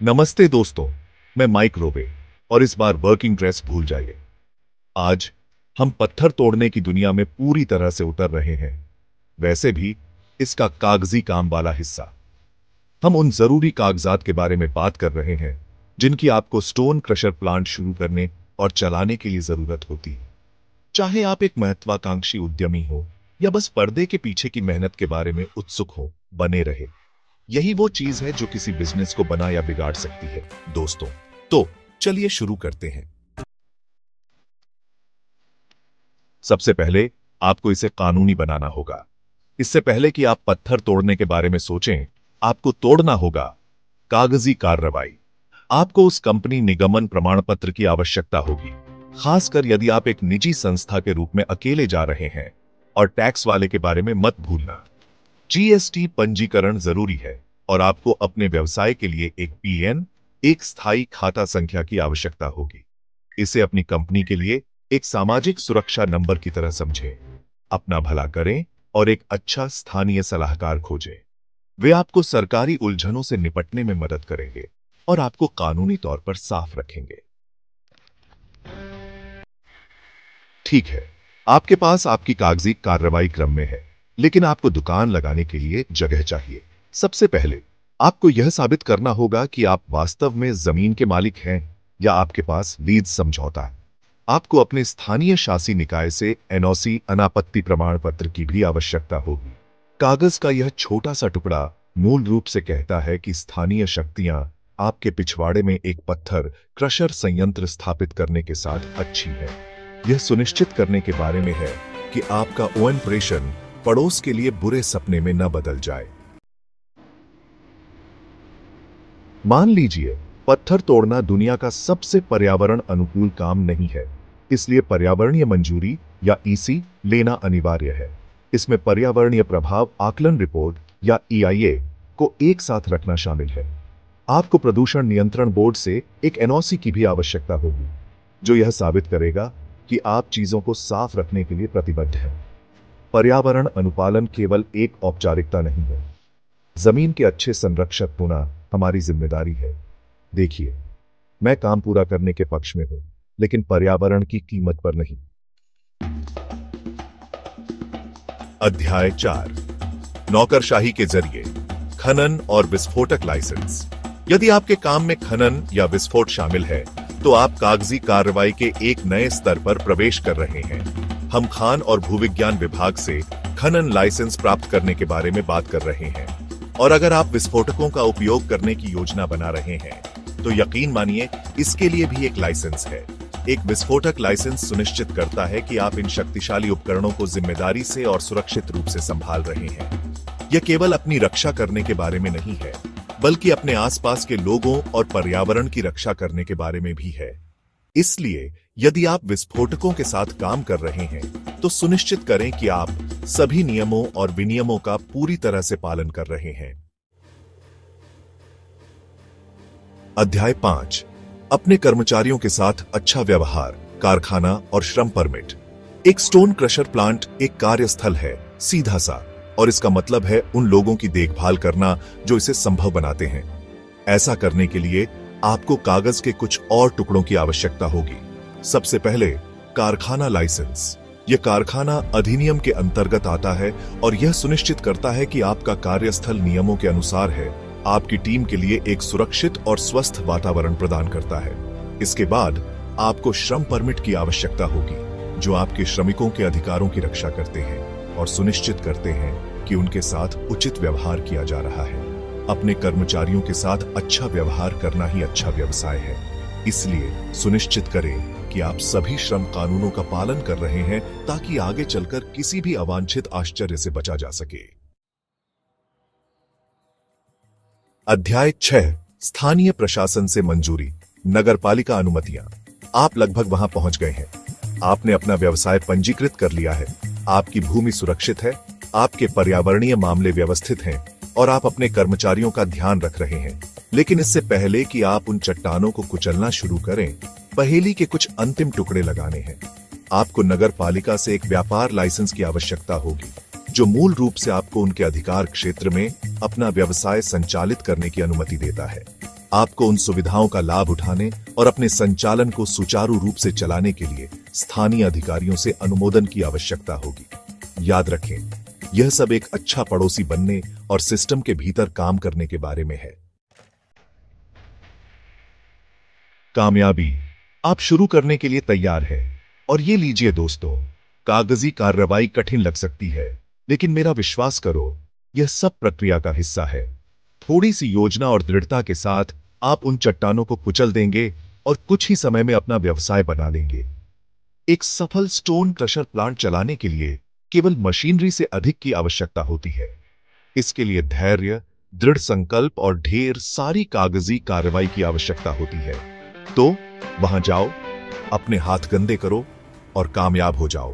नमस्ते दोस्तों, मैं माइक रोबे और इस बार वर्किंग ड्रेस भूल जाइए। आज हम पत्थर तोड़ने की दुनिया में पूरी तरह से उतर रहे हैं, वैसे भी इसका कागजी काम वाला हिस्सा। हम उन जरूरी कागजात के बारे में बात कर रहे हैं जिनकी आपको स्टोन क्रशर प्लांट शुरू करने और चलाने के लिए जरूरत होती है। चाहे आप एक महत्वाकांक्षी उद्यमी हो या बस पर्दे के पीछे की मेहनत के बारे में उत्सुक हो, बने रहे। यही वो चीज है जो किसी बिजनेस को बना या बिगाड़ सकती है दोस्तों। तो चलिए शुरू करते हैं। सबसे पहले आपको इसे कानूनी बनाना होगा। इससे पहले कि आप पत्थर तोड़ने के बारे में सोचें, आपको तोड़ना होगा कागजी कार्रवाई। आपको उस कंपनी निगमन प्रमाण पत्र की आवश्यकता होगी, खासकर यदि आप एक निजी संस्था के रूप में अकेले जा रहे हैं। और टैक्स वाले के बारे में मत भूलना, जीएसटी पंजीकरण जरूरी है और आपको अपने व्यवसाय के लिए एक पीएन, एक स्थायी खाता संख्या की आवश्यकता होगी। इसे अपनी कंपनी के लिए एक सामाजिक सुरक्षा नंबर की तरह समझें। अपना भला करें और एक अच्छा स्थानीय सलाहकार खोजें। वे आपको सरकारी उलझनों से निपटने में मदद करेंगे और आपको कानूनी तौर पर साफ रखेंगे। ठीक है, आपके पास आपकी कागजी कार्रवाई क्रम में है, लेकिन आपको दुकान लगाने के लिए जगह चाहिए। सबसे पहले आपको यह साबित करना होगा कि आप वास्तव में जमीन के मालिक हैं या आपके पास लीज समझौता है। आपको अपने स्थानीय शासी निकाय से एनओसी, अनापत्ति प्रमाण पत्र की भी आवश्यकता होगी। कागज का यह छोटा सा टुकड़ा मूल रूप से कहता है कि स्थानीय शक्तियां आपके पिछवाड़े में एक पत्थर क्रशर संयंत्र स्थापित करने के साथ अच्छी है। यह सुनिश्चित करने के बारे में है कि आपका ऑपरेशन पड़ोस के लिए बुरे सपने में न बदल जाए। मान लीजिए पत्थर तोड़ना दुनिया का सबसे पर्यावरण अनुकूल काम नहीं है, इसलिए पर्यावरणीय मंजूरी या ईसी लेना अनिवार्य है। इसमें पर्यावरणीय प्रभाव आकलन रिपोर्ट या ईआईए को एक साथ रखना शामिल है। आपको प्रदूषण नियंत्रण बोर्ड से एक एनओसी की भी आवश्यकता होगी, जो यह साबित करेगा कि आप चीजों को साफ रखने के लिए प्रतिबद्ध हैं। पर्यावरण अनुपालन केवल एक औपचारिकता नहीं है, जमीन के अच्छे संरक्षक होना हमारी जिम्मेदारी है। देखिए, मैं काम पूरा करने के पक्ष में हूं, लेकिन पर्यावरण की कीमत पर नहीं। अध्याय 4, नौकरशाही के जरिए खनन और विस्फोटक लाइसेंस। यदि आपके काम में खनन या विस्फोट शामिल है, तो आप कागजी कार्रवाई के एक नए स्तर पर प्रवेश कर रहे हैं। हम खान और भूविज्ञान विभाग से खनन लाइसेंस प्राप्त करने के बारे में बात कर रहे हैं। और अगर आप विस्फोटकों का उपयोग करने की योजना बना रहे हैं, तो यकीन मानिए इसके लिए भी एक लाइसेंस है। एक विस्फोटक लाइसेंस सुनिश्चित करता है कि आप इन शक्तिशाली उपकरणों को जिम्मेदारी से और सुरक्षित रूप से संभाल रहे हैं। यह केवल अपनी रक्षा करने के बारे में नहीं है, बल्कि अपने आसपास के लोगों और पर्यावरण की रक्षा करने के बारे में भी है। इसलिए यदि आप विस्फोटकों के साथ काम कर रहे हैं, तो सुनिश्चित करें कि आप सभी नियमों और विनियमों का पूरी तरह से पालन कर रहे हैं। अध्याय 5, अपने कर्मचारियों के साथ अच्छा व्यवहार, कारखाना और श्रम परमिट। एक स्टोन क्रशर प्लांट एक कार्यस्थल है, सीधा सा, और इसका मतलब है उन लोगों की देखभाल करना जो इसे संभव बनाते हैं। ऐसा करने के लिए आपको कागज के कुछ और टुकड़ों की आवश्यकता होगी। सबसे पहले कारखाना लाइसेंस। यह कारखाना अधिनियम के अंतर्गत आता है और यह सुनिश्चित करता है कि आपका कार्यस्थल नियमों के अनुसार है, आपकी टीम के लिए एक सुरक्षित और स्वस्थ वातावरण प्रदान करता है। इसके बाद आपको श्रम परमिट की आवश्यकता होगी, जो आपके श्रमिकों के अधिकारों की रक्षा करते हैं और सुनिश्चित करते हैं कि उनके साथ उचित व्यवहार किया जा रहा है। अपने कर्मचारियों के साथ अच्छा व्यवहार करना ही अच्छा व्यवसाय है, इसलिए सुनिश्चित करें कि आप सभी श्रम कानूनों का पालन कर रहे हैं, ताकि आगे चलकर किसी भी अवांछित आश्चर्य से बचा जा सके। अध्याय 6, स्थानीय प्रशासन से मंजूरी, नगरपालिका अनुमतियां। आप लगभग वहां पहुंच गए हैं। आपने अपना व्यवसाय पंजीकृत कर लिया है, आपकी भूमि सुरक्षित है, आपके पर्यावरणीय मामले व्यवस्थित हैं और आप अपने कर्मचारियों का ध्यान रख रहे हैं। लेकिन इससे पहले कि आप उन चट्टानों को कुचलना शुरू करें, पहेली के कुछ अंतिम टुकड़े लगाने हैं। आपको नगर पालिका से एक व्यापार लाइसेंस की आवश्यकता होगी, जो मूल रूप से आपको उनके अधिकार क्षेत्र में अपना व्यवसाय संचालित करने की अनुमति देता है। आपको उन सुविधाओं का लाभ उठाने और अपने संचालन को सुचारू रूप से चलाने के लिए स्थानीय अधिकारियों से अनुमोदन की आवश्यकता होगी। याद रखें, यह सब एक अच्छा पड़ोसी बनने और सिस्टम के भीतर काम करने के बारे में है। कामयाबी। आप शुरू करने के लिए तैयार है। और ये लीजिए दोस्तों, कागजी कार्रवाई कठिन लग सकती है, लेकिन मेरा विश्वास करो, यह सब प्रक्रिया का हिस्सा है। थोड़ी सी योजना और दृढ़ता के साथ आप उन चट्टानों को कुचल देंगे और कुछ ही समय में अपना व्यवसाय बना लेंगे। एक सफल स्टोन क्रशर प्लांट चलाने के लिए केवल मशीनरी से अधिक की आवश्यकता होती है। इसके लिए धैर्य, दृढ़ संकल्प और ढेर सारी कागजी कार्रवाई की आवश्यकता होती है। तो वहां जाओ, अपने हाथ गंदे करो और कामयाब हो जाओ।